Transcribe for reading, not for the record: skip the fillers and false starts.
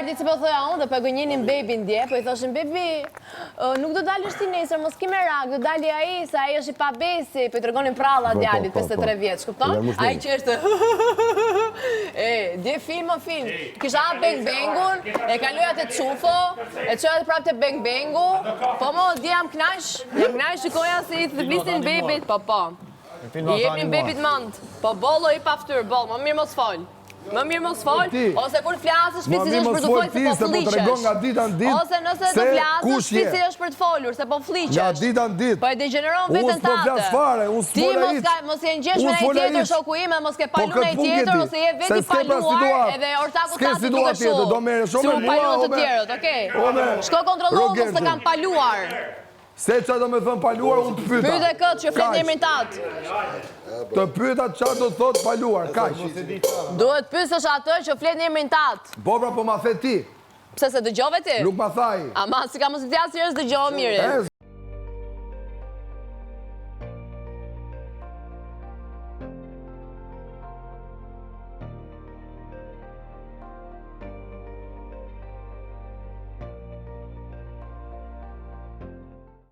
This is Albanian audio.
Djalë që po thoja unë dhe po gënjenin bebin dje, po i thoshin bebi, nuk do dalësh ti nesër, mos ki merak, do dali ai, se ai është i pabesi, po i tregonin pralla djalit 53 vjeç, kupton? Ai që është dje film. Kisha hap Bang Bangun, e kaluja te Çufo, e çoja prapë te Bang Bangu. Po mo dje jam knaq, shikoja se i thbisin bebit, po. I jepnin bebit mend. Po bollo i paftyr, boll, më mirë mos fal. Më mirë mos fol, ose kur flasësh shpisi është për të folur se po fliqesh. Ose nëse do flasësh shpisi është për të folur se po fliqesh. Nga dita në ditë. Po e degjeneron veten tate. Unë s'po flas fare, unë s'po hiç. Ti mos e ngjesh me ai tjetër shoku im, mos ke palu me ai tjetër ose je veti paluar edhe ortaku tatë duke shoh. Do merresh shumë me mua të tjerët, okay? Shko kontrollo mos të kanë paluar. Se që do me thënë paluar, unë të pyta. Pyte këtë që flet një emrin tatë. Të pyta që do të thotë paluar, kaq. Duhet pyesësh atë që flet një emrin tatë. Po pra, po ma the ti. Pse se dëgjove ti? Nuk ma thaj. Ama si ka mos i thja serios dëgjove mirë.